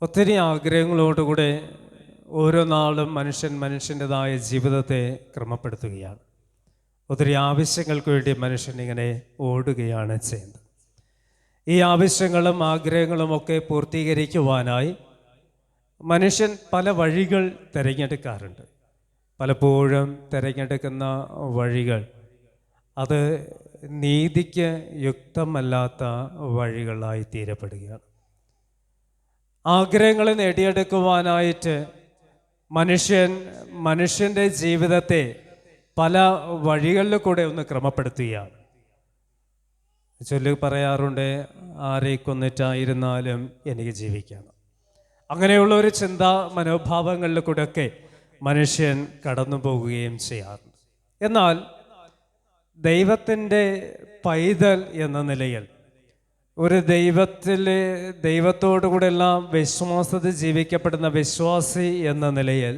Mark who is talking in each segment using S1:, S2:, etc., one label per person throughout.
S1: ഒത്തിരി ആഗ്രഹങ്ങളോടുകൂടെ ഓരോ നാളും മനുഷ്യൻ്റെതായ ജീവിതത്തെ ക്രമപ്പെടുത്തുകയാണ്. ഒത്തിരി ആവശ്യങ്ങൾക്ക് വേണ്ടി മനുഷ്യനിങ്ങനെ ഓടുകയാണ് ചെയ്യുന്നത്. ഈ ആവശ്യങ്ങളും ആഗ്രഹങ്ങളും ഒക്കെ പൂർത്തീകരിക്കുവാനായി മനുഷ്യൻ പല വഴികൾ തിരഞ്ഞെടുക്കാറുണ്ട്. പലപ്പോഴും തിരഞ്ഞെടുക്കുന്ന വഴികൾ അത് നീതിക്ക് യുക്തമല്ലാത്ത വഴികളായി തീരപ്പെടുകയാണ്. ആഗ്രഹങ്ങളെ നേടിയെടുക്കുവാനായിട്ട് മനുഷ്യൻ്റെ ജീവിതത്തെ പല വഴികളിൽ കൂടെ ഒന്ന് ക്രമപ്പെടുത്തുകയാണ്. ചൊല്ലി പറയാറുണ്ട്, ആരെ കൊന്നിട്ടായിരുന്നാലും എനിക്ക് ജീവിക്കണം. അങ്ങനെയുള്ള ഒരു ചിന്താ മനോഭാവങ്ങളിൽ കൂടെയൊക്കെ മനുഷ്യൻ കടന്നു പോവുകയും ചെയ്യാറുണ്ട്. എന്നാൽ ദൈവത്തിൻ്റെ പൈതൽ എന്ന നിലയിൽ ഒരു ദൈവത്തോടു എല്ലാം വിശ്വാസത്തിൽ ജീവിക്കപ്പെടുന്ന വിശ്വാസി എന്ന നിലയിൽ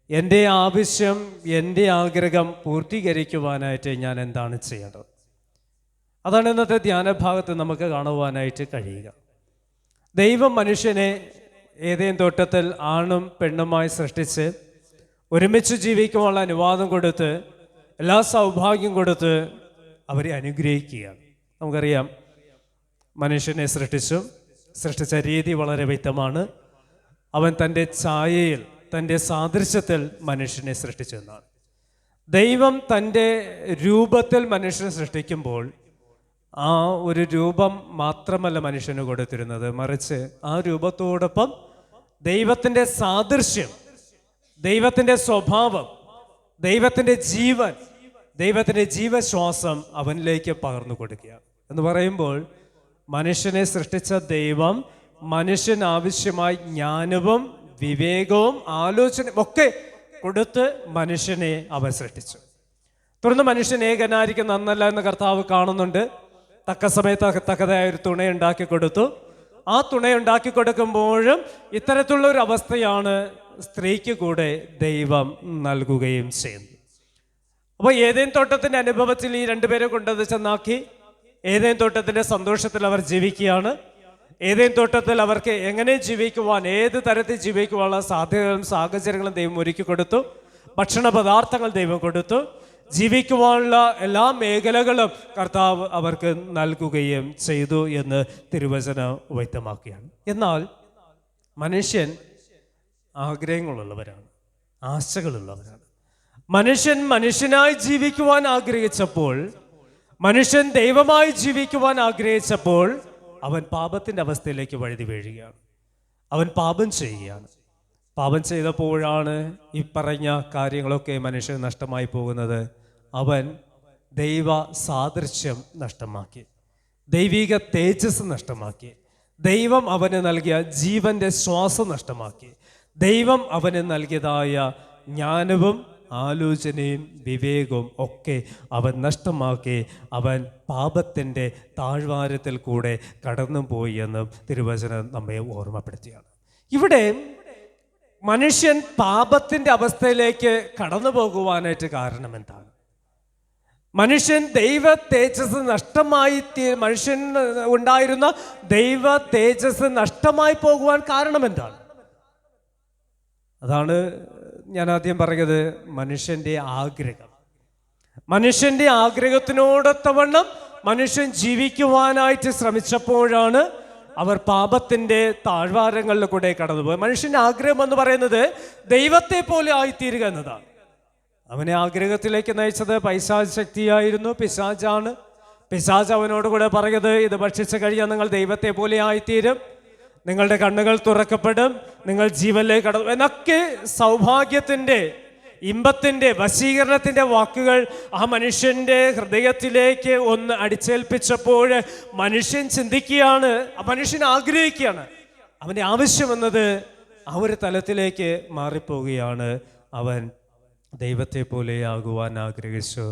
S1: എൻ്റെ ആവശ്യം, എൻ്റെ ആഗ്രഹം പൂർത്തീകരിക്കുവാനായിട്ട് ഞാൻ എന്താണ് ചെയ്യേണ്ടത്? അതാണ് ഇന്നത്തെ ധ്യാനഭാഗത്ത് നമുക്ക് കാണുവാനായിട്ട് കഴിയുക. ദൈവം മനുഷ്യനെ ഏതേൻ തോട്ടത്തിൽ ആണും പെണ്ണുമായി സൃഷ്ടിച്ച് ഒരുമിച്ച് ജീവിക്കുവാനുള്ള അനുവാദം കൊടുത്ത് എല്ലാ സൗഭാഗ്യം കൊടുത്ത് അവരെ അനുഗ്രഹിക്കുകയാണ്. നമുക്കറിയാം, മനുഷ്യനെ സൃഷ്ടിച്ച രീതി വളരെ വ്യക്തമാണ്. അവൻ തൻ്റെ ഛായയിൽ, തൻ്റെ സാദൃശ്യത്തിൽ മനുഷ്യനെ സൃഷ്ടിച്ചെന്നാണ്. ദൈവം തൻ്റെ രൂപത്തിൽ മനുഷ്യനെ സൃഷ്ടിക്കുമ്പോൾ ആ ഒരു രൂപം മാത്രമല്ല മനുഷ്യന് കൊടുത്തിരുന്നത്, മറിച്ച് ആ രൂപത്തോടൊപ്പം ദൈവത്തിൻ്റെ സാദൃശ്യം, ദൈവത്തിൻ്റെ സ്വഭാവം, ദൈവത്തിൻ്റെ ജീവൻ, ദൈവത്തിൻ്റെ ജീവശ്വാസം അവനിലേക്ക് പകർന്നു കൊടുക്കുക എന്ന് പറയുമ്പോൾ, മനുഷ്യനെ സൃഷ്ടിച്ച ദൈവം മനുഷ്യന് ആവശ്യമായി ജ്ഞാനവും വിവേകവും ആലോചനയും ഒക്കെ കൊടുത്ത് മനുഷ്യനെ അവൻ സൃഷ്ടിച്ചു. തുടർന്ന് മനുഷ്യൻ ഏകനായിരിക്കും നന്നല്ല എന്ന് കർത്താവ് കാണുന്നുണ്ട്. തക്ക സമയത്ത് തക്കതായ ഒരു തുണയുണ്ടാക്കി കൊടുത്തു. ആ തുണയുണ്ടാക്കി കൊടുക്കുമ്പോഴും ഇത്തരത്തിലുള്ള ഒരു അവസ്ഥയാണ് സ്ത്രീക്ക് കൂടെ ദൈവം നൽകുകയും ചെയ്യുന്നത്. അപ്പോൾ ഏതേൻ തോട്ടത്തിൻ്റെ അനുഭവത്തിൽ ഈ രണ്ടുപേരെ കൊണ്ടത് ചെന്നാക്കി ഏതേൻ തോട്ടത്തിൻ്റെ സന്തോഷത്തിൽ അവർ ജീവിക്കുകയാണ്. ഏതേൻ തോട്ടത്തിൽ അവർക്ക് എങ്ങനെ ജീവിക്കുവാൻ, ഏത് തരത്തിൽ ജീവിക്കുവാനുള്ള സാധ്യതകളും സാഹചര്യങ്ങളും ദൈവം ഒരുക്കി കൊടുത്തു. ഭക്ഷണ പദാർത്ഥങ്ങൾ ദൈവം കൊടുത്തു. ജീവിക്കുവാനുള്ള എല്ലാ മേഖലകളും കർത്താവ് അവർക്ക് നൽകുകയും ചെയ്തു എന്ന് തിരുവചനം വ്യക്തമാക്കുകയാണ്. എന്നാൽ മനുഷ്യൻ ആഗ്രഹങ്ങളുള്ളവരാണ്, ആശകളുള്ളവരാണ്. മനുഷ്യനായി ജീവിക്കുവാൻ ആഗ്രഹിച്ചപ്പോൾ, മനുഷ്യൻ ദൈവമായി ജീവിക്കുവാൻ ആഗ്രഹിച്ചപ്പോൾ അവൻ പാപത്തിൻ്റെ അവസ്ഥയിലേക്ക് വഴുതി വീഴുകയാണ്. അവൻ പാപം ചെയ്യുകയാണ്. പാപം ചെയ്തപ്പോഴാണ് ഈ പറഞ്ഞ കാര്യങ്ങളൊക്കെ മനുഷ്യൻ നഷ്ടമായി പോകുന്നത്. അവൻ ദൈവ സാദൃശ്യം നഷ്ടമാക്കി, ദൈവിക തേജസ് നഷ്ടമാക്കി, ദൈവം അവന് നൽകിയ ജീവന്റെ ശ്വാസം നഷ്ടമാക്കി, ദൈവം അവന് നൽകിയതായ ജ്ഞാനവും ആലോചനയും വിവേകവും ഒക്കെ അവൻ നഷ്ടമാക്കി. അവൻ പാപത്തിൻ്റെ താഴ്വാരത്തിൽ കൂടെ കടന്നുപോയി എന്ന് തിരുവചനം നമ്മെ ഓർമ്മപ്പെടുത്തിയാണ്. ഇവിടെ മനുഷ്യൻ പാപത്തിൻ്റെ അവസ്ഥയിലേക്ക് കടന്നു പോകുവാനായിട്ട് കാരണം എന്താണ്? മനുഷ്യൻ ദൈവ തേജസ് നഷ്ടമായി, മനുഷ്യൻ ഉണ്ടായിരുന്ന ദൈവ തേജസ് നഷ്ടമായി പോകുവാൻ കാരണം എന്താണ്? അതാണ് ഞാൻ ആദ്യം പറഞ്ഞത്, മനുഷ്യൻ്റെ ആഗ്രഹം. മനുഷ്യൻ്റെ ആഗ്രഹത്തിനോടൊത്തവണ്ണം മനുഷ്യൻ ജീവിക്കുവാനായിട്ട് ശ്രമിച്ചപ്പോഴാണ് അവർ പാപത്തിൻ്റെ താഴ്വാരങ്ങളിൽ കൂടെ കടന്നുപോയി. മനുഷ്യൻ്റെ ആഗ്രഹം എന്ന് പറയുന്നത് ദൈവത്തെ പോലെ ആയിത്തീരുക എന്നതാണ്. അവനെ ആഗ്രഹത്തിലേക്ക് നയിച്ചത് പൈശാച് ശക്തിയായിരുന്നു, പിശാചാണ്. പിശാച് അവനോടുകൂടെ പറയുന്നത്, ഇത് ഭക്ഷിച്ചു കഴിഞ്ഞാൽ നിങ്ങൾ ദൈവത്തെ പോലെ ആയിത്തീരും, നിങ്ങളുടെ കണ്ണുകൾ തുറക്കപ്പെടും, നിങ്ങൾ ജീവനിലേക്ക് കടന്നു എന്നൊക്കെ സൗഭാഗ്യത്തിൻ്റെ, ഇമ്പത്തിൻ്റെ, വശീകരണത്തിൻ്റെ വാക്കുകൾ ആ മനുഷ്യൻ്റെ ഹൃദയത്തിലേക്ക് ഒന്ന് അടിച്ചേൽപ്പിച്ചപ്പോൾ മനുഷ്യൻ ചിന്തിക്കുകയാണ്, മനുഷ്യൻ ആഗ്രഹിക്കുകയാണ്. അവൻ്റെ ആവശ്യമെന്നത് ആ ഒരു തലത്തിലേക്ക് മാറിപ്പോവുകയാണ്. അവൻ ദൈവത്തെ പോലെയാകുവാൻ ആഗ്രഹിച്ചു.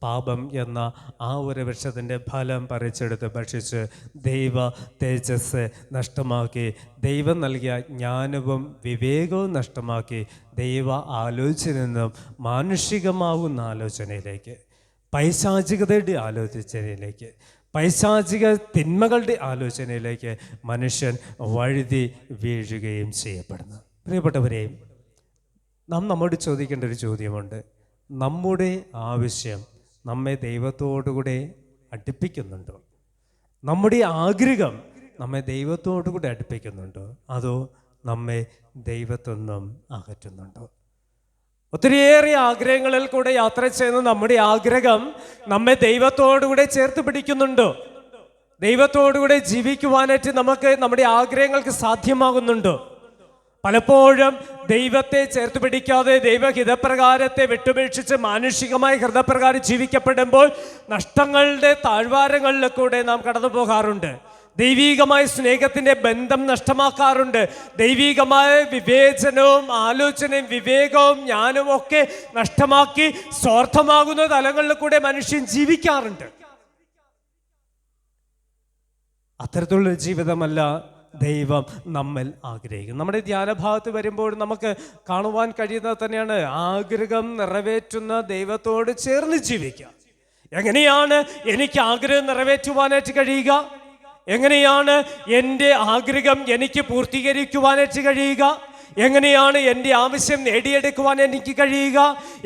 S1: പാപം എന്ന ആ ഒരു വൃക്ഷത്തിൻ്റെ ഫലം പറിച്ചെടുത്ത് ഭക്ഷിച്ച് ദൈവ തേജസ് നഷ്ടമാക്കി, ദൈവം നൽകിയ ജ്ഞാനവും വിവേകവും നഷ്ടമാക്കി. ദൈവ ആലോചനയിൽ നിന്നും മാനുഷികമാവുന്ന ആലോചനയിലേക്ക്, പൈശാചികതയുടെ ആലോചനയിലേക്ക്, പൈശാചിക തിന്മകളുടെ ആലോചനയിലേക്ക് മനുഷ്യൻ വഴുതി വീഴുകയും ചെയ്യപ്പെടുന്നു. പ്രിയപ്പെട്ടവരെ, നാം നമ്മോട് ചോദിക്കേണ്ട ഒരു ചോദ്യമുണ്ട്. നമ്മുടെ ആവശ്യം നമ്മെ ദൈവത്തോടുകൂടെ അടുപ്പിക്കുന്നുണ്ടോ? നമ്മുടെ ആഗ്രഹം നമ്മെ ദൈവത്തോടുകൂടെ അടുപ്പിക്കുന്നുണ്ടോ? അതോ നമ്മെ ദൈവത്തിൽ നിന്നും അകറ്റുന്നുണ്ടോ? ഒത്തിരിയേറെ ആഗ്രഹങ്ങളിൽ കൂടെ യാത്ര ചെയ്യുന്ന നമ്മുടെ ആഗ്രഹം നമ്മെ ദൈവത്തോടുകൂടെ ചേർത്ത് പിടിക്കുന്നുണ്ടോ? ദൈവത്തോടുകൂടെ ജീവിക്കുവാനായിട്ട് നമുക്ക് നമ്മുടെ ആഗ്രഹങ്ങൾക്ക് സാധ്യമാകുന്നുണ്ടോ? പലപ്പോഴും ദൈവത്തെ ചേർത്ത് പിടിക്കാതെ ദൈവഹിതപ്രകാരത്തെ വിട്ടുപേക്ഷിച്ച് മാനുഷികമായ ഹൃദയപ്രകാരം ജീവിക്കപ്പെടുമ്പോൾ നഷ്ടങ്ങളുടെ താഴ്വാരങ്ങളിൽ കൂടെ നാം കടന്നു പോകാറുണ്ട്. ദൈവികമായ സ്നേഹത്തിന്റെ ബന്ധം നഷ്ടമാക്കാറുണ്ട്. ദൈവികമായ വിവേചനവും ആലോചനയും വിവേകവും ജ്ഞാനവും ഒക്കെ നഷ്ടമാക്കി സ്വാർത്ഥമാകുന്ന തലങ്ങളിൽ കൂടെ മനുഷ്യൻ ജീവിക്കാറുണ്ട്. അത്തരത്തിലുള്ള ജീവിതമല്ല ദൈവം നമ്മിൽ ആഗ്രഹിക്കും. നമ്മുടെ ധ്യാനഭാഗത്ത് വരുമ്പോൾ നമുക്ക് കാണുവാൻ കഴിയുന്നത് തന്നെയാണ് ആഗ്രഹം നിറവേറ്റുന്ന ദൈവത്തോട് ചേർന്ന് ജീവിക്കുക. എങ്ങനെയാണ് എനിക്ക് ആഗ്രഹം നിറവേറ്റുവാനായിട്ട് കഴിയുക? എങ്ങനെയാണ് എൻ്റെ ആഗ്രഹം എനിക്ക് പൂർത്തീകരിക്കുവാനായിട്ട് കഴിയുക? എങ്ങനെയാണ് എൻ്റെ ആവശ്യം നേടിയെടുക്കുവാൻ എനിക്ക് കഴിയുക?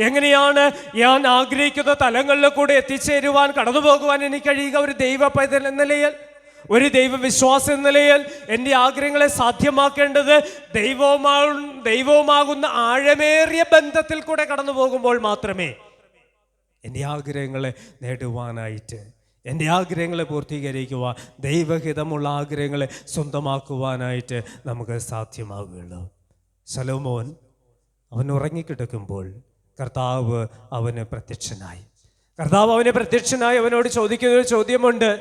S1: എങ്ങനെയാണ് ഞാൻ ആഗ്രഹിക്കുന്ന തലങ്ങളിൽ കൂടെ എത്തിച്ചേരുവാൻ കടന്നു പോകുവാൻ എനിക്ക് കഴിയുക? ഒരു ദൈവ പൈതൽ എന്ന നിലയിൽ, ഒരു ദൈവവിശ്വാസം എന്ന നിലയിൽ എൻ്റെ ആഗ്രഹങ്ങളെ സാധ്യമാക്കേണ്ടത് ദൈവവുമാകുന്ന ആഴമേറിയ ബന്ധത്തിൽ കൂടെ കടന്നു പോകുമ്പോൾ മാത്രമേ എൻ്റെ ആഗ്രഹങ്ങളെ നേടുവാനായിട്ട്, എൻ്റെ ആഗ്രഹങ്ങളെ പൂർത്തീകരിക്കുവാൻ, ദൈവഹിതമുള്ള ആഗ്രഹങ്ങളെ സ്വന്തമാക്കുവാനായിട്ട് നമുക്ക് സാധ്യമാവുകയുള്ളൂ. ശലോമോൻ അവൻ ഉറങ്ങിക്കിടക്കുമ്പോൾ കർത്താവ് അവന് പ്രത്യക്ഷനായി. അവനോട് ചോദിക്കുന്ന ഒരു ചോദ്യമുണ്ട്.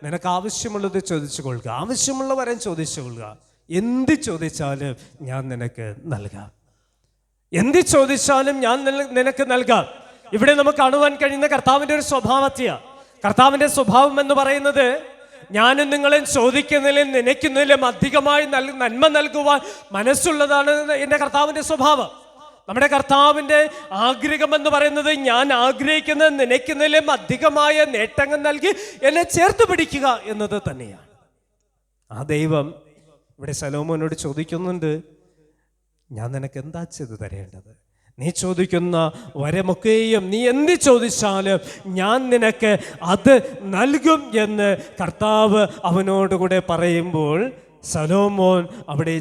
S1: നിനക്ക് ആവശ്യമുള്ളത് ചോദിച്ചു കൊള്ളുക, ആവശ്യമുള്ള വരം ചോദിച്ചു കൊള്ളുക. എന്ത് ചോദിച്ചാലും ഞാൻ നിനക്ക് നൽകാം. എന്ത് ചോദിച്ചാലും ഞാൻ നിനക്ക് നൽകാം. ഇവിടെ നമുക്ക് കാണുവാൻ കഴിയുന്ന കർത്താവിൻ്റെ ഒരു സ്വഭാവത്തെയാണ്. കർത്താവിൻ്റെ സ്വഭാവം എന്ന് പറയുന്നത് ഞാനും നിങ്ങളും ചോദിക്കുന്നതിലും നനയ്ക്കുന്നതിലും അധികമായി നന്മ നൽകുവാൻ മനസ്സുള്ളതാണ് എൻ്റെ കർത്താവിൻ്റെ സ്വഭാവം. നമ്മുടെ കർത്താവിൻ്റെ ആഗ്രഹം എന്ന് പറയുന്നത് ഞാൻ ആഗ്രഹിക്കുന്നത് നനയ്ക്കുന്നതിലും അധികമായ നേട്ടങ്ങൾ നൽകി എന്നെ ചേർത്ത് പിടിക്കുക എന്നത് തന്നെയാണ്. ആ ദൈവം ഇവിടെ ശലോമോനോട് ചോദിക്കുന്നുണ്ട്, ഞാൻ നിനക്ക് എന്താ ചെയ്തു തരേണ്ടത്? നീ ചോദിക്കുന്ന വരമൊക്കെയും നീ എന്ത് ചോദിച്ചാലും ഞാൻ നിനക്ക് അത് നൽകും എന്ന് കർത്താവ് അവനോടുകൂടെ പറയുമ്പോൾ ശലോമോൻ അവിടെ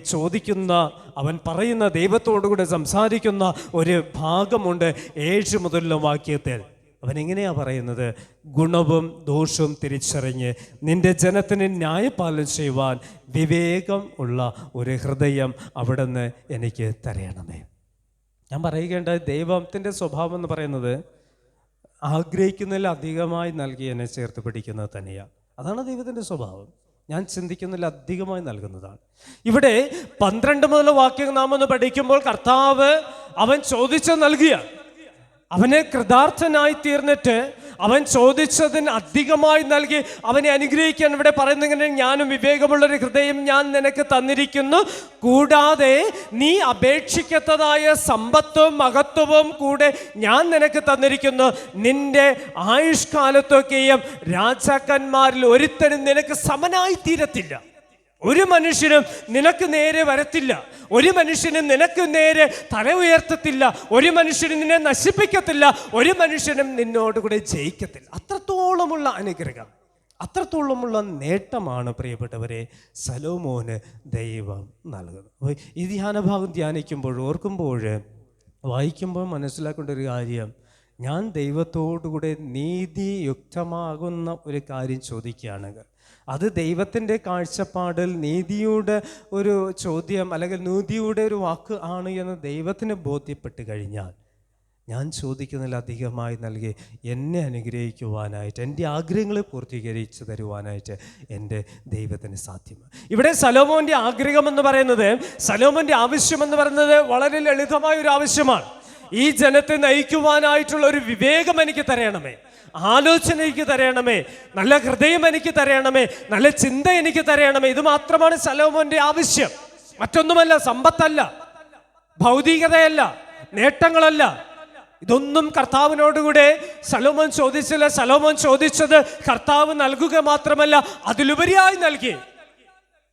S1: അവൻ പറയുന്ന ദൈവത്തോടുകൂടെ സംസാരിക്കുന്ന ഒരു ഭാഗമുണ്ട് 7 മുതലുള്ള വാക്യത്തിൽ. അവൻ എങ്ങനെയാ പറയുന്നത്? ഗുണവും ദോഷവും തിരിച്ചറിഞ്ഞ് നിന്റെ ജനത്തിന് ന്യായപാലനം ചെയ്യുവാൻ വിവേകം ഉള്ള ഒരു ഹൃദയം അവിടുന്ന് എനിക്ക് തരയണമേ. ഞാൻ പറയുകേണ്ട ദൈവത്തിൻ്റെ സ്വഭാവം എന്ന് പറയുന്നത് ആഗ്രഹിക്കുന്നതിൽ അധികമായി നൽകി എന്നെ ചേർത്ത് പിടിക്കുന്നത് തന്നെയാണ്. അതാണ് ദൈവത്തിൻ്റെ സ്വഭാവം. ഞാൻ ചിന്തിക്കുന്നതിൽ അധികമായി നൽകുന്നതാണ്. ഇവിടെ 12 മുതൽ വാക്യം നാം ഒന്ന് പഠിക്കുമ്പോൾ കർത്താവ് അവൻ ചോദിച്ച നൽകിയ, അവനെ കൃതാർത്ഥനായി തീർന്നിട്ട് അവൻ ചോദിച്ചതിന് അധികമായി നൽകി അവനെ അനുഗ്രഹിക്കാൻ ഇവിടെ പറയുന്നിങ്ങനെ, ഞാനും വിവേകമുള്ളൊരു ഹൃദയം ഞാൻ നിനക്ക് തന്നിരിക്കുന്നു, കൂടാതെ നീ അപേക്ഷിക്കത്തതായ സമ്പത്തും മഹത്വവും കൂടെ ഞാൻ നിനക്ക് തന്നിരിക്കുന്നു. നിന്റെ ആയുഷ്കാലത്തൊക്കെയും രാജാക്കന്മാരിൽ ഒരുത്തനും നിനക്ക് സമനായി തീരത്തില്ല. ഒരു മനുഷ്യനും നിനക്ക് നേരെ വരത്തില്ല. ഒരു മനുഷ്യനും നിനക്ക് നേരെ തല ഉയർത്തത്തില്ല. ഒരു മനുഷ്യനും നിന്നെ നശിപ്പിക്കത്തില്ല. ഒരു മനുഷ്യനും നിന്നോടുകൂടെ ജയിക്കത്തില്ല. അത്രത്തോളമുള്ള അനുഗ്രഹം, അത്രത്തോളമുള്ള നേട്ടമാണ് പ്രിയപ്പെട്ടവരെ ശലോമോന് ദൈവം നൽകുന്നത്. ഈ ധ്യാനഭാഗം ധ്യാനിക്കുമ്പോൾ, ഓർക്കുമ്പോൾ, വായിക്കുമ്പോൾ മനസ്സിലാക്കേണ്ട ഒരു കാര്യം, ഞാൻ ദൈവത്തോടുകൂടെ നീതിയുക്തമാകുന്ന ഒരു കാര്യം ചോദിക്കുകയാണെങ്കിൽ അത് ദൈവത്തിൻ്റെ കാഴ്ചപ്പാടിൽ നീതിയുടെ ഒരു ചോദ്യം അല്ലെങ്കിൽ നീതിയുടെ ഒരു വാക്ക് ആണ് എന്ന് ദൈവത്തിന് ബോധ്യപ്പെട്ട് കഴിഞ്ഞാൽ ഞാൻ ചോദിക്കുന്നതിൽ അധികമായി നൽകി എന്നെ അനുഗ്രഹിക്കുവാനായിട്ട്, എൻ്റെ ആഗ്രഹങ്ങളെ പൂർത്തീകരിച്ച് തരുവാനായിട്ട് എൻ്റെ ദൈവത്തിന് സാധ്യമാണ്. ഇവിടെ ശലോമോൻ്റെ ആഗ്രഹം എന്ന് പറയുന്നത്, ശലോമോൻ്റെ ആവശ്യമെന്ന് പറയുന്നത് വളരെ ലളിതമായ ഒരു ആവശ്യമാണ്. ഈ ജനത്തെ നയിക്കുവാനായിട്ടുള്ള ഒരു വിവേകം എനിക്ക് തരണമേ, ആലോചന എനിക്ക് തരണമേ, നല്ല ഹൃദയം എനിക്ക് തരണമേ, നല്ല ചിന്ത എനിക്ക് തരണമേ. ഇത് മാത്രമാണ് ശലോമോന്റെ ആവശ്യം. മറ്റൊന്നുമല്ല, സമ്പത്തല്ല, ഭൗതികതയല്ല, നേട്ടങ്ങളല്ല. ഇതൊന്നും കർത്താവിനോടുകൂടെ ശലോമോൻ ചോദിച്ചില്ല. ശലോമോൻ ചോദിച്ചത് കർത്താവ് നൽകുക മാത്രമല്ല, അതിലുപരിയായി നൽകി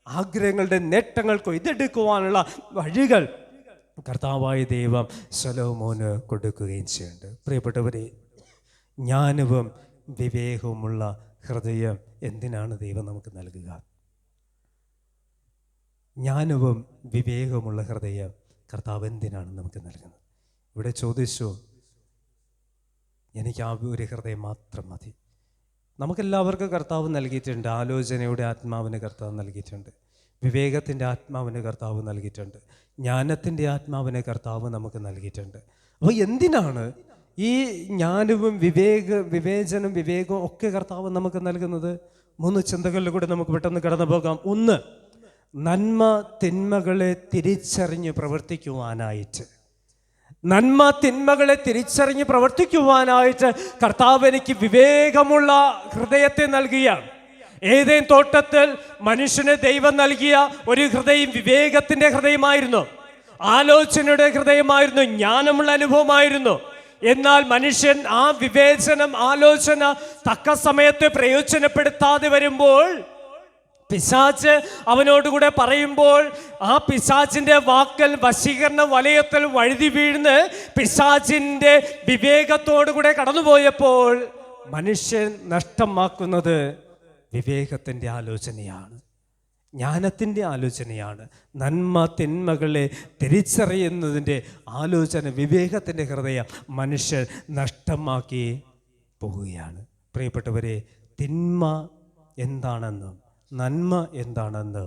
S1: ആഗ്രഹങ്ങളുടെ നേട്ടങ്ങൾ കൊയ്തെടുക്കുവാനുള്ള വഴികൾ കർത്താവായ ദൈവം ശലോമോന് കൊടുക്കുകയും ചെയ്യുന്നുണ്ട്. പ്രിയപ്പെട്ടവരെ, ജ്ഞാനവും വിവേകവുമുള്ള ഹൃദയം എന്തിനാണ് ദൈവം നമുക്ക് നൽകുക? ജ്ഞാനവും വിവേകവുമുള്ള ഹൃദയം കർത്താവ് എന്തിനാണ് നമുക്ക് നൽകുന്നത്? ഇവിടെ ചോദിച്ചു, എനിക്ക് ആ ഒരു ഹൃദയം മാത്രം മതി. നമുക്കെല്ലാവർക്കും കർത്താവ് നൽകിയിട്ടുണ്ട്. ആലോചനയുടെ ആത്മാവിന് കർത്താവ് നൽകിയിട്ടുണ്ട്. വിവേകത്തിൻ്റെ ആത്മാവിന് കർത്താവ് നൽകിയിട്ടുണ്ട്. ജ്ഞാനത്തിൻ്റെ ആത്മാവിന് കർത്താവ് നമുക്ക് നൽകിയിട്ടുണ്ട്. അപ്പോൾ എന്തിനാണ് ഈ ജ്ഞാനവും വിവേചനം വിവേകവും ഒക്കെ കർത്താവ് നമുക്ക് നൽകുന്നത്? 3 ചിന്തകളിലൂടെ നമുക്ക് പെട്ടെന്ന് കടന്നു പോകാം. 1, നന്മ തിന്മകളെ തിരിച്ചറിഞ്ഞ് പ്രവർത്തിക്കുവാനായിട്ട്. നന്മ തിന്മകളെ തിരിച്ചറിഞ്ഞ് പ്രവർത്തിക്കുവാനായിട്ട് കർത്താവ് എനിക്ക് വിവേകമുള്ള ഹൃദയത്തെ നൽകിയാണ്. ഏതേൻ തോട്ടത്തിൽ മനുഷ്യന് ദൈവം നൽകിയ ഒരു ഹൃദയം വിവേകത്തിൻ്റെ ഹൃദയമായിരുന്നു, ആലോചനയുടെ ഹൃദയമായിരുന്നു, ജ്ഞാനമുള്ള അനുഭവമായിരുന്നു. എന്നാൽ മനുഷ്യൻ ആ വിവേചനം, ആലോചന തക്ക സമയത്ത് പ്രയോജനപ്പെടുത്താതെ വരുമ്പോൾ, പിശാച് അവനോടുകൂടെ പറയുമ്പോൾ, ആ പിശാചിന്റെ വാക്കൽ വശീകരണ വലയത്തിൽ വഴുതി വീഴ്ന്ന് പിശാചിന്റെ വിവേകത്തോടുകൂടെ കടന്നുപോയപ്പോൾ മനുഷ്യൻ നഷ്ടമാക്കുന്നത് വിവേകത്തിൻ്റെ ആലോചനയാണ്, ജ്ഞാനത്തിൻ്റെ ആലോചനയാണ്. നന്മ തിന്മകളെ തിരിച്ചറിയുന്നതിൻ്റെ ആലോചന, വിവേകത്തിൻ്റെ ഹൃദയം മനുഷ്യൻ നഷ്ടമാക്കി പോവുകയാണ്. പ്രിയപ്പെട്ടവരെ, തിന്മ എന്താണെന്നും നന്മ എന്താണെന്ന്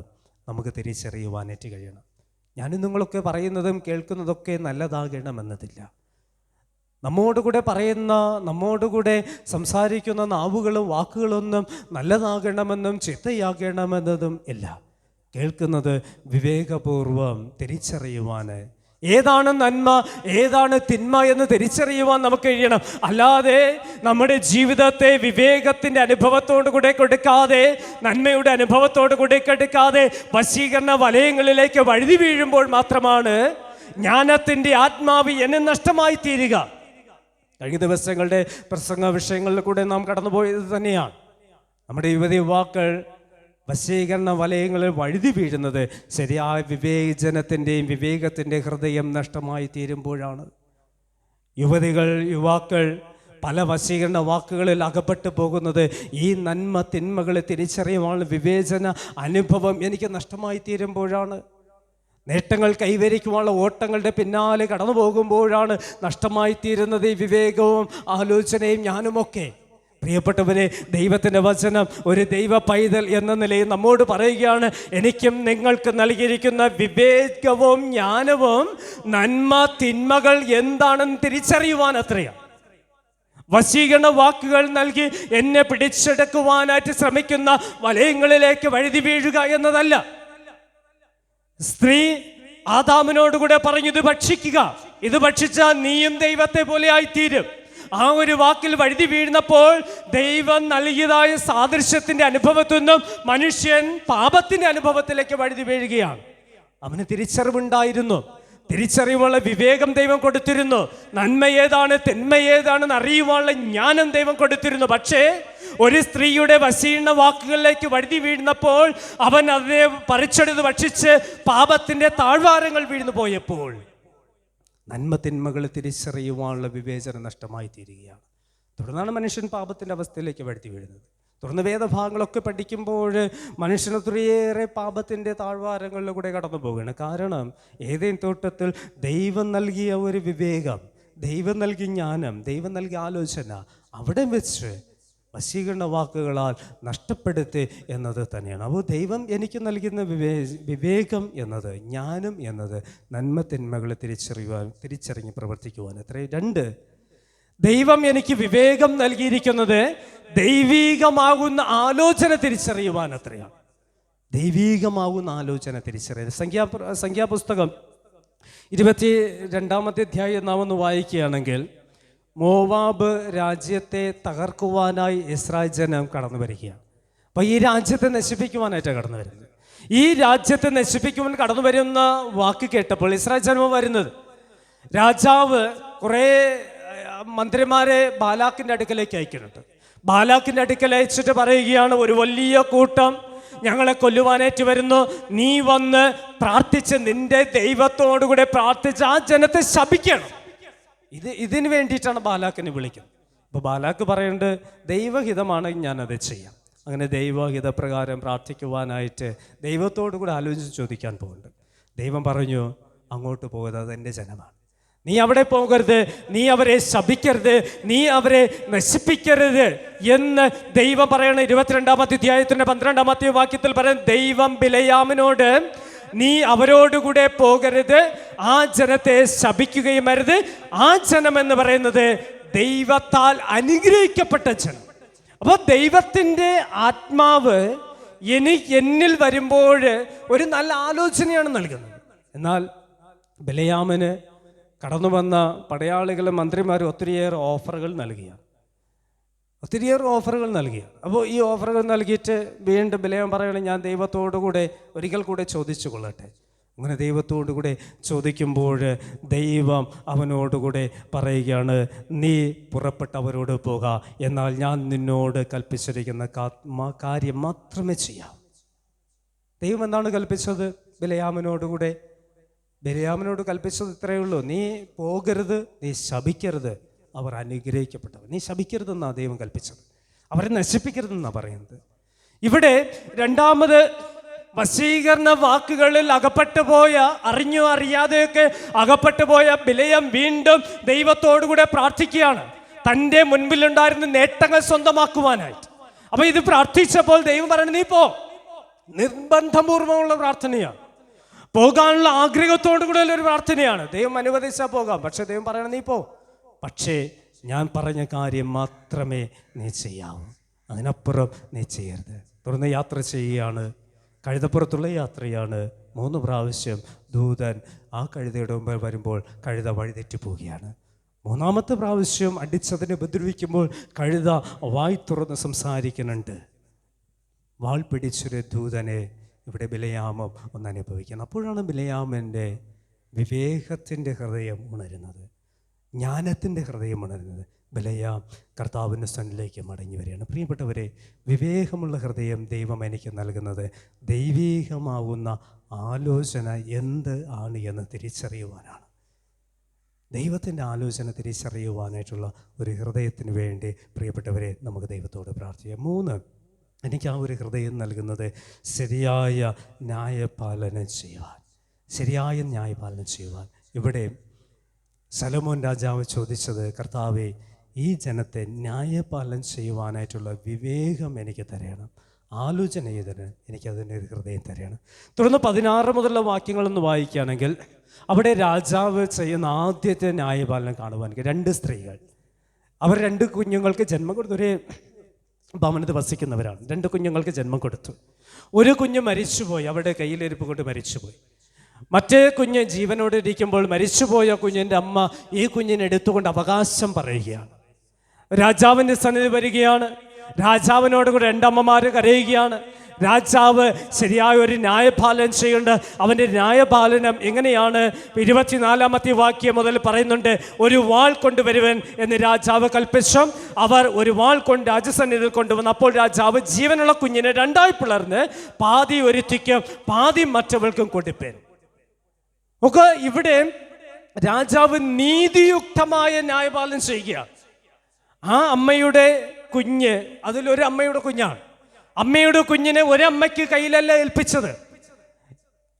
S1: നമുക്ക് തിരിച്ചറിയുവാനായിട്ട് കഴിയണം. ഞാനും നിങ്ങളൊക്കെ പറയുന്നതും കേൾക്കുന്നതൊക്കെ നല്ലതാകണമെന്നതില്ല. നമ്മോടുകൂടെ പറയുന്ന, നമ്മോടുകൂടെ സംസാരിക്കുന്ന നാവുകളും വാക്കുകളൊന്നും നല്ലതാകണമെന്നും ചിത്തയാകണമെന്നതും ഇല്ല. കേൾക്കുന്നത് വിവേകപൂർവം തിരിച്ചറിയുവാന്, ഏതാണ് നന്മ ഏതാണ് തിന്മ എന്ന് തിരിച്ചറിയുവാൻ നമുക്ക് കഴിയണം. അല്ലാതെ നമ്മുടെ ജീവിതത്തെ വിവേകത്തിൻ്റെ അനുഭവത്തോടു കൂടെ കൊടുക്കാതെ, നന്മയുടെ അനുഭവത്തോടു കൂടെ കൊടുക്കാതെ വശീകരണ വലയങ്ങളിലേക്ക് വഴുതി വീഴുമ്പോൾ മാത്രമാണ് ജ്ഞാനത്തിൻ്റെ ആത്മാവ് എന്നെ നഷ്ടമായി തീരുക. കഴിഞ്ഞ ദിവസങ്ങളുടെ പ്രസംഗ വിഷയങ്ങളിൽ കൂടെ നാം കടന്നുപോയത് തന്നെയാണ്. നമ്മുടെ യുവവാക്കൾ വശീകരണ വലയങ്ങളിൽ വഴുതി വീഴുന്നത് ശരിയായ വിവേചനത്തിൻ്റെയും വിവേകത്തിൻ്റെ ഹൃദയം നഷ്ടമായി തീരുമ്പോഴാണ്. യുവാക്കൾ പല വശീകരണ വാക്കുകളിൽ അകപ്പെട്ടു പോകുന്നത് ഈ നന്മ തിന്മകളെ തിരിച്ചറിയുവാനുള്ള വിവേചന അനുഭവം എനിക്ക് നഷ്ടമായി തീരുമ്പോഴാണ്. നേട്ടങ്ങൾ കൈവരിക്കുവാനുള്ള ഓട്ടങ്ങളുടെ പിന്നാലെ കടന്നു പോകുമ്പോഴാണ് നഷ്ടമായി തീരുന്നത് ഈ വിവേകവും ആലോചനയും ജ്ഞാനമൊക്കെ. പ്രിയപ്പെട്ടവരെ, ദൈവത്തിൻ്റെ വചനം ഒരു ദൈവ പൈതൽ എന്ന നിലയിൽ നമ്മോട് പറയുകയാണ്, എനിക്കും നിങ്ങൾക്ക് നൽകിയിരിക്കുന്ന വിവേകവും ജ്ഞാനവും നന്മ തിന്മകൾ എന്താണെന്ന് തിരിച്ചറിയുവാൻ അത്രയാണ്. വശീകരണ വാക്കുകൾ നൽകി എന്നെ പിടിച്ചെടുക്കുവാനായിട്ട് ശ്രമിക്കുന്ന വലയങ്ങളിലേക്ക് വഴുതി വീഴുക എന്നതല്ല. സ്ത്രീ ആദാമിനോടുകൂടെ പറഞ്ഞു, ഇത് ഭക്ഷിക്കുക, ഇത് ഭക്ഷിച്ചാൽ നീയും ദൈവത്തെ പോലെ ആയിത്തീരും. ആ ഒരു വാക്കിൽ വഴുതി വീഴുന്നപ്പോൾ ദൈവം നൽകിയതായ സാദൃശ്യത്തിന്റെ അനുഭവത്തിൽ നിന്നും മനുഷ്യൻ പാപത്തിന്റെ അനുഭവത്തിലേക്ക് വഴുതി വീഴുകയാണ്. അവന് തിരിച്ചറിവുണ്ടായിരുന്നു, തിരിച്ചറിയുവാനുള്ള വിവേകം ദൈവം കൊടുത്തിരുന്നു, നന്മ ഏതാണ് തിന്മ ഏതാണെന്ന് അറിയുവാനുള്ള ജ്ഞാനം ദൈവം കൊടുത്തിരുന്നു. പക്ഷേ ഒരു സ്ത്രീയുടെ വശീകരണ വാക്കുകളിലേക്ക് വഴുതി വീഴുന്നപ്പോൾ അവൻ അതിനെ പറിച്ചെടുത്ത് ഭക്ഷിച്ച് പാപത്തിന്റെ താഴ്വാരങ്ങൾ വീഴ്ന്നു പോയപ്പോൾ നന്മ തിന്മകൾ തിരിച്ചറിയുവാനുള്ള വിവേചനം നഷ്ടമായി തീരുകയാണ്. തുടർന്നാണ് മനുഷ്യൻ പാപത്തിൻ്റെ അവസ്ഥയിലേക്ക് വഴുതി വീഴുന്നത്. തുടർന്ന് വേദഭാഗങ്ങളൊക്കെ പഠിക്കുമ്പോൾ മനുഷ്യന് ഒത്തിരിയേറെ പാപത്തിൻ്റെ താഴ്വാരങ്ങളിലൂടെ കടന്നു പോവുകയാണ്. കാരണം ഏതേൻ തോട്ടത്തിൽ ദൈവം നൽകിയ ഒരു വിവേകം, ദൈവം നൽകിയ ജ്ഞാനം, ദൈവം നൽകിയ ആലോചന അവിടെ വെച്ച് വശീകരണ വാക്കുകളാൽ നഷ്ടപ്പെടുത്തി എന്നത് തന്നെയാണ്. അപ്പോൾ ദൈവം എനിക്ക് നൽകുന്ന വിവേകം എന്നത്, ജ്ഞാനം എന്നത് നന്മ തിന്മകളെ തിരിച്ചറിഞ്ഞ് പ്രവർത്തിക്കുവാൻ അത്രേ. 2, ദൈവം എനിക്ക് വിവേകം നൽകിയിരിക്കുന്നത് ദൈവീകമാകുന്ന ആലോചന തിരിച്ചറിയുവാൻ അത്രയാണ്. ദൈവീകമാകുന്ന ആലോചന തിരിച്ചറിയുന്നത്. സംഖ്യാപുസ്തകം 22-ാമത്തെ അധ്യായം നാം ഒന്ന് വായിക്കുകയാണെങ്കിൽ, മോവാബ് രാജ്യത്തെ തകർക്കുവാനായി ഇസ്രായേൽ ജനം കടന്നു വരികയാണ്. അപ്പോൾ ഈ രാജ്യത്തെ നശിപ്പിക്കുവാനായിട്ടാണ് കടന്നു വരുന്നത്. ഈ രാജ്യത്തെ നശിപ്പിക്കുവാൻ കടന്നു വരുന്ന വാക്ക് കേട്ടപ്പോൾ ഇസ്രായേൽ ജനം വരുന്നത്, രാജാവ് കുറേ മന്ത്രിമാരെ ബാലാക്കിൻ്റെ അടുക്കലേക്ക് അയക്കുന്നുണ്ട്. ബാലാക്കിൻ്റെ അടുക്കൽ അയച്ചിട്ട് പറയുകയാണ്, ഒരു വലിയ കൂട്ടം ഞങ്ങളെ കൊല്ലുവാനേറ്റ് വരുന്നു, നീ വന്ന് പ്രാർത്ഥിച്ച് നിന്റെ ദൈവത്തോടുകൂടെ പ്രാർത്ഥിച്ച് ആ ജനത്തെ ശപിക്കണം. ഇതിന് വേണ്ടിയിട്ടാണ് ബാലാക്കിനെ വിളിക്കുന്നത്. അപ്പോൾ ബാലാക്ക് പറയുന്നുണ്ട്, ദൈവഹിതമാണെങ്കിൽ ഞാനത് ചെയ്യാം. അങ്ങനെ ദൈവഹിതപ്രകാരം പ്രാർത്ഥിക്കുവാനായിട്ട് ദൈവത്തോടു കൂടെ ആലോചിച്ച് ചോദിക്കാൻ പോകുന്നുണ്ട്. ദൈവം പറഞ്ഞു, അങ്ങോട്ട് പോകരുത്, അതെൻ്റെ ജനമാണ്, നീ അവിടെ പോകരുത്, നീ അവരെ ശപിക്കരുത്, നീ അവരെ നശിപ്പിക്കരുത് എന്ന് ദൈവം പറയണ 22-ാമത്തെ അധ്യായത്തിന്റെ 12-ാമത്തെ വാക്യത്തിൽ പറയുന്നത്, ദൈവം ബിലയാമിനോട് നീ അവരോടുകൂടെ പോകരുത്, ആ ജനത്തെ ശപിക്കുകയും അരുത്. ആ ജനം എന്ന് പറയുന്നത് ദൈവത്താൽ അനുഗ്രഹിക്കപ്പെട്ട ജനം. അപ്പോൾ ദൈവത്തിൻ്റെ ആത്മാവ് എന്നിൽ വരുമ്പോൾ ഒരു നല്ല ആലോചനയാണ് നൽകുന്നത്. എന്നാൽ ബിലയാമിന് കടന്നു വന്ന പടയാളികളും മന്ത്രിമാരും ഒത്തിരിയേറെ ഓഫറുകൾ നൽകിയാണ്. അപ്പോൾ ഈ ഓഫറുകൾ നൽകിയിട്ട് വീണ്ടും ബിലയാം പറയണം, ഞാൻ ദൈവത്തോടുകൂടെ ഒരിക്കൽ കൂടെ ചോദിച്ചു കൊള്ളട്ടെ. അങ്ങനെ ദൈവത്തോടുകൂടെ ചോദിക്കുമ്പോൾ ദൈവം അവനോടുകൂടെ പറയുകയാണ്, നീ പുറപ്പെട്ട് അവരോട് പോക, എന്നാൽ ഞാൻ നിന്നോട് കൽപ്പിച്ചിരിക്കുന്ന കാര്യം മാത്രമേ ചെയ്യാവൂ. ദൈവം എന്താണ് കൽപ്പിച്ചത്? ബിലയാമിനോട് കൽപ്പിച്ചത് ഇത്രയേ ഉള്ളൂ, നീ പോകരുത്, നീ ശപിക്കരുത്, അവർ അനുഗ്രഹിക്കപ്പെട്ടവർ. നീ ശപിക്കരുതെന്നാണ് ദൈവം കൽപ്പിച്ചത്, അവരെ നശിപ്പിക്കരുതെന്നാണ് പറയുന്നത്. ഇവിടെ രണ്ടാമത് വശീകരണ വാക്കുകളിൽ അറിഞ്ഞോ അറിയാതെയൊക്കെ അകപ്പെട്ടു പോയ ബിലയാം വീണ്ടും ദൈവത്തോടുകൂടെ പ്രാർത്ഥിക്കുകയാണ്, തൻ്റെ മുൻപിലുണ്ടായിരുന്ന നേട്ടങ്ങൾ സ്വന്തമാക്കുവാനായിട്ട്. അപ്പൊ ഇത് പ്രാർത്ഥിച്ചപ്പോൾ ദൈവം പറഞ്ഞു, നീ പോ. നിർബന്ധപൂർവമുള്ള പ്രാർത്ഥനയാണ്, പോകാനുള്ള ആഗ്രഹത്തോടു കൂടെ ഒരു പ്രാർത്ഥനയാണ്. ദൈവം അനുവദിച്ചാൽ പോകാം, പക്ഷെ ദൈവം പറയണം, നീ പോ, പക്ഷേ ഞാൻ പറഞ്ഞ കാര്യം മാത്രമേ നീ ചെയ്യാവൂ, അതിനപ്പുറം നീ ചെയ്യരുത്. തുടർന്ന് യാത്ര ചെയ്യുകയാണ്, കഴുതപ്പുറത്തുള്ള യാത്രയാണ്. 3 പ്രാവശ്യം ദൂതൻ ആ കഴുതയുടെ മുമ്പ് വരുമ്പോൾ കഴുത വഴിതെറ്റി പോവുകയാണ്. 3-ാമത്തെ പ്രാവശ്യം അടിച്ചതിനെ ഉപദ്രവിക്കുമ്പോൾ കഴുത വായി തുറന്ന് സംസാരിക്കുന്നുണ്ട്. വാൾ പിടിച്ചൊരു ദൂതനെ ഇവിടെ ബിലയാമം ഒന്ന് അനുഭവിക്കണം. അപ്പോഴാണ് ബിലയാമിൻ്റെ വിവേകത്തിൻ്റെ ഹൃദയം ഉണരുന്നത്, ജ്ഞാനത്തിൻ്റെ ഹൃദയം ഉണരുന്നത്. ബിലയാം കർത്താവിൻ്റെ സന്നിധിയിലേക്ക് മടങ്ങി വരികയാണ്. പ്രിയപ്പെട്ടവരെ, വിവേകമുള്ള ഹൃദയം ദൈവം എനിക്ക് നൽകുന്നത് ദൈവീകമാവുന്ന ആലോചന എന്ത് ആണ് എന്ന് തിരിച്ചറിയുവാനാണ്. ദൈവത്തിൻ്റെ ആലോചന തിരിച്ചറിയുവാനായിട്ടുള്ള ഒരു ഹൃദയത്തിന് വേണ്ടി പ്രിയപ്പെട്ടവരെ നമുക്ക് ദൈവത്തോട് പ്രാർത്ഥിക്കാം. 3, എനിക്ക് ആ ഒരു ഹൃദയം നൽകുന്നത് ശരിയായ ന്യായപാലനം ചെയ്യുവാൻ. ഇവിടെ ശലോമോൻ രാജാവ് ചോദിച്ചത്, കർത്താവേ, ഈ ജനത്തെ ന്യായപാലനം ചെയ്യുവാനായിട്ടുള്ള വിവേകം എനിക്ക് തരണം, ആലോചന ചെയ്തതിന് എനിക്കതിൻ്റെ ഒരു ഹൃദയം തരണം. തുടർന്ന് 16 മുതലുള്ള വാക്യങ്ങളൊന്ന് വായിക്കുകയാണെങ്കിൽ അവിടെ രാജാവ് ചെയ്യുന്ന ആദ്യത്തെ ന്യായപാലനം കാണുവാൻ 2 സ്ത്രീകൾ, അവർ 2 കുഞ്ഞുങ്ങൾക്ക് ജന്മം കൊടുത്തു. ഒരു ഭവനത്തിൽ വസിക്കുന്നവരാണ്. 2 കുഞ്ഞുങ്ങൾക്ക് ജന്മം കൊടുത്തു. ഒരു കുഞ്ഞ് മരിച്ചുപോയി, അവരുടെ കയ്യിലിരിപ്പ് കൊണ്ട് മരിച്ചുപോയി. മറ്റേ കുഞ്ഞ് ജീവനോടെ ഇരിക്കുമ്പോൾ മരിച്ചുപോയ കുഞ്ഞിൻ്റെ അമ്മ ഈ കുഞ്ഞിനെ എടുത്തുകൊണ്ട് അവകാശം പറയുകയാണ്. രാജാവിൻ്റെ സന്നിധി വരികയാണ്. രാജാവിനോട് കൂടെ 2 അമ്മമാർ കരയുകയാണ്. രാജാവ് ശരിയായ ഒരു ന്യായപാലനം ചെയ്യേണ്ട. അവൻ്റെ ന്യായപാലനം എങ്ങനെയാണ്? 24-ാമത്തെ വാക്യം മുതൽ പറയുന്നുണ്ട്, ഒരു വാൾ കൊണ്ടുവരുവൻ എന്ന് രാജാവ് കൽപ്പിച്ചു. അവർ ഒരു വാൾ കൊണ്ട് രാജസന്നിധിയിൽ കൊണ്ടുവന്നു. അപ്പോൾ രാജാവ് ജീവനുള്ള കുഞ്ഞിനെ 2ആയി പിളർന്ന് പാതി ഒരുത്തിക്കും പാതി മറ്റവൾക്കും കൊടുപ്പേൻ. ഒക്കെ ഇവിടെ രാജാവ് നീതിയുക്തമായ ന്യായപാലനം ചെയ്യുക. ആ അമ്മയുടെ കുഞ്ഞ്, അതിലൊരു അമ്മയുടെ കുഞ്ഞാണ്. അമ്മയുടെ കുഞ്ഞിനെ ഒരമ്മയ്ക്ക് കയ്യിലല്ല ഏൽപ്പിച്ചത്.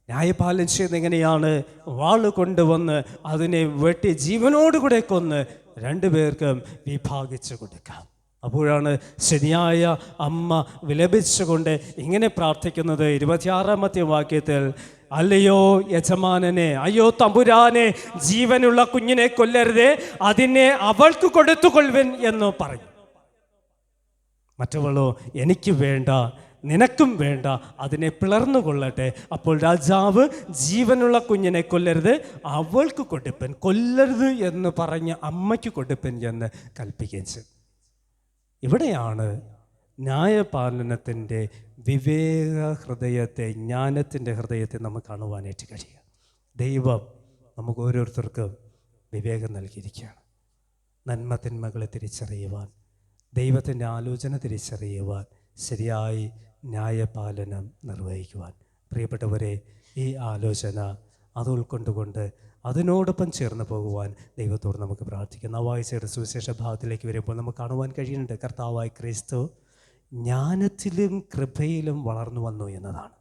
S1: ന്യായപാലനം ചെയ്യുന്നത് എങ്ങനെയാണ്? വാള് കൊണ്ടുവന്ന് അതിനെ വെട്ടി ജീവനോടുകൂടെ കൊന്ന് 2 പേർക്കും വിഭാഗിച്ചു കൊടുക്കാം. അപ്പോഴാണ് ശരിയായ അമ്മ വിലപിച്ചുകൊണ്ട് ഇങ്ങനെ പ്രാർത്ഥിക്കുന്നത് 26-ാമത്തെ വാക്യത്തിൽ, അല്ലയോ യജമാനനെ, അയ്യോ തമ്പുരാനെ, ജീവനുള്ള കുഞ്ഞിനെ കൊല്ലരുതേ, അതിനെ അവൾക്ക് കൊടുത്തുകൊള്ളുവൻ എന്ന് പറഞ്ഞു. മറ്റവളോ, എനിക്ക് വേണ്ട, നിനക്കും വേണ്ട, അതിനെ പിളർന്നു കൊള്ളട്ടെ. അപ്പോൾ രാജാവ് ജീവനുള്ള കുഞ്ഞിനെ കൊല്ലരുത്, അവൾക്ക് കൊടുപ്പൻ, കൊല്ലരുത് എന്ന് പറഞ്ഞ് അമ്മയ്ക്ക് കൊടുപ്പൻ എന്ന് കൽപ്പിക്കുകയും ചെയ്തു. ഇവിടെയാണ് ന്യായപാലനത്തിൻ്റെ വിവേക ഹൃദയത്തെ, ജ്ഞാനത്തിൻ്റെ ഹൃദയത്തെ നമുക്ക് കാണുവാനായിട്ട് കഴിയുക. ദൈവം നമുക്ക് ഓരോരുത്തർക്കും വിവേകം നൽകിയിരിക്കുകയാണ്. നന്മ തിന്മകളെ തിരിച്ചറിയുവാൻ, ദൈവത്തിൻ്റെ ആലോചന തിരിച്ചറിയുവാൻ, ശരിയായി ന്യായപാലനം നിർവഹിക്കുവാൻ. പ്രിയപ്പെട്ടവരെ, ഈ ആലോചന അത് ഉൾക്കൊണ്ടുകൊണ്ട് അതിനോടൊപ്പം ചേർന്ന് പോകുവാൻ ദൈവത്തോട് നമുക്ക് പ്രാർത്ഥിക്കാം. വായിച്ചയുടെ സുവിശേഷ ഭാഗത്തിലേക്ക് വരുമ്പോൾ നമുക്ക് കാണുവാൻ കഴിയുന്നുണ്ട്, കർത്താവായ ക്രിസ്തു ജ്ഞാനത്തിലും കൃപയിലും വളർന്നു വന്നു എന്നതാണ്.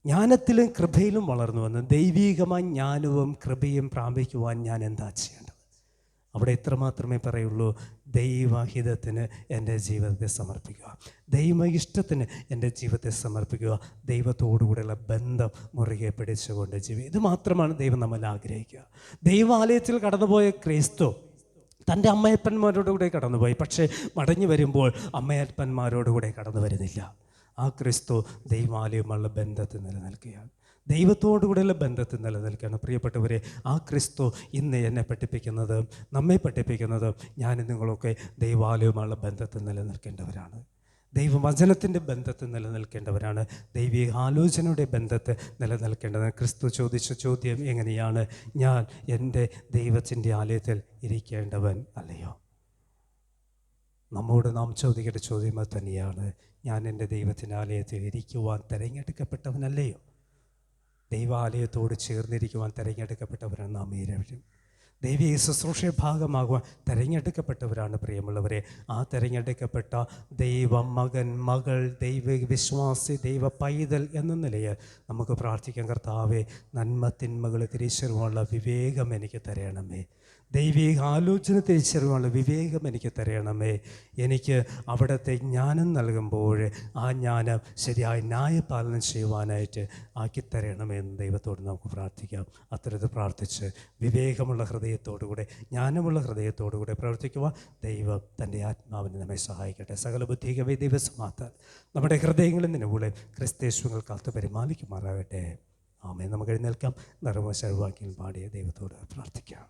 S1: ജ്ഞാനത്തിലും കൃപയിലും വളർന്നു വന്നു. ദൈവീകമായ ജ്ഞാനവും കൃപയും പ്രാപിക്കുവാൻ ഞാൻ എന്താ ചെയ്യേണ്ടത്? അവിടെ ഇത്രമാത്രമേ പറയുള്ളൂ, ദൈവഹിതത്തിന് എൻ്റെ ജീവിതത്തെ സമർപ്പിക്കുക, ദൈവ ഇഷ്ടത്തിന് എൻ്റെ ജീവിതത്തെ സമർപ്പിക്കുക, ദൈവത്തോടുകൂടെയുള്ള ബന്ധം മുറുകെ പിടിച്ചുകൊണ്ട് ജീവിക്കുക. ഇത് മാത്രമാണ് ദൈവം നമ്മൾ ആഗ്രഹിക്കുക. ദൈവാലയത്തിൽ കടന്നുപോയ ക്രിസ്തു തൻ്റെ അമ്മയപ്പന്മാരോടുകൂടെ കടന്നുപോയി. പക്ഷേ മടങ്ങി വരുമ്പോൾ അമ്മയപ്പന്മാരോടുകൂടെ കടന്നു വരുന്നില്ല. ആ ക്രിസ്തു ദൈവാലയമുള്ള ബന്ധത്തിൽ നിലനിൽക്കുകയാണ്, ദൈവത്തോടുകൂടെയുള്ള ബന്ധത്തിൽ നിലനിൽക്കുകയാണ്. പ്രിയപ്പെട്ടവരെ, ആ ക്രിസ്തു ഇന്ന് എന്നെ പഠിപ്പിക്കുന്നത്, നമ്മെ പഠിപ്പിക്കുന്നത്, ഞാൻ നിങ്ങളൊക്കെ ദൈവാലയമുള്ള ബന്ധത്തിൽ നിലനിൽക്കേണ്ടവരാണ്, ദൈവവചനത്തിൻ്റെ ബന്ധത്തിൽ നിലനിൽക്കേണ്ടവരാണ്, ദൈവിക ആലോചനയുടെ ബന്ധത്തിൽ നിലനിൽക്കേണ്ടത്. ക്രിസ്തു ചോദിച്ച ചോദ്യം എങ്ങനെയാണ്? ഞാൻ എൻ്റെ ദൈവത്തിൻ്റെ ആലയത്തിൽ ഇരിക്കേണ്ടവൻ അല്ലയോ? നമ്മോട് നാം ചോദിക്കേണ്ട ചോദ്യം അത് തന്നെയാണ്. ഞാൻ എൻ്റെ ദൈവത്തിൻ്റെ ആലയത്തിൽ ഇരിക്കുവാൻ തിരഞ്ഞെടുക്കപ്പെട്ടവനല്ലയോ? ദൈവാലയത്തോട് ചേർന്നിരിക്കുവാൻ തിരഞ്ഞെടുക്കപ്പെട്ടവരാണ് നാം ഏവരും. ദൈവീക ശുശ്രൂഷ ഭാഗമാകുവാൻ തിരഞ്ഞെടുക്കപ്പെട്ടവരാണ് പ്രിയമുള്ളവരെ. ആ തിരഞ്ഞെടുക്കപ്പെട്ട ദൈവ മകൻ, മകൾ, ദൈവ വിശ്വാസി, ദൈവ പൈതൽ എന്ന നിലയിൽ നമുക്ക് പ്രാർത്ഥിക്കാം, കർത്താവേ, നന്മ തിന്മകൾ തിരിച്ചറിവാനുള്ള വിവേകം എനിക്ക് തരണമേ, ദൈവിക ആലോചന തിരിച്ചറിവാനുള്ള വിവേകം എനിക്ക് തരണമേ. എനിക്ക് അവിടുത്തെ ജ്ഞാനം നൽകുമ്പോൾ ആ ജ്ഞാനം ശരിയായി ന്യായപാലനം ചെയ്യുവാനായിട്ട് ആക്കിത്തരണമെന്ന് ദൈവത്തോട് നമുക്ക് പ്രാർത്ഥിക്കാം. അത്തരത്തിൽ പ്രാർത്ഥിച്ച് വിവേകമുള്ള ഹൃദയത്തോടുകൂടെ, ജ്ഞാനമുള്ള ഹൃദയത്തോടുകൂടെ പ്രവർത്തിക്കുവാൻ ദൈവം തൻ്റെ ആത്മാവിനെ നമ്മെ സഹായിക്കട്ടെ. സകല ബുദ്ധികവേ ദൈവസമാത്താൽ നമ്മുടെ ഹൃദയങ്ങളിൽ നിന്നുകൂടെ ക്രിസ്തേശ്വങ്ങൾ കാത്തു പരിപാലിക്കുമാറാകട്ടെ. ആമേൻ. നമുക്ക് എഴുന്നേൽക്കാം. നർമ്മശർവാക്യം പാടിയ ദൈവത്തോട് പ്രാർത്ഥിക്കാം.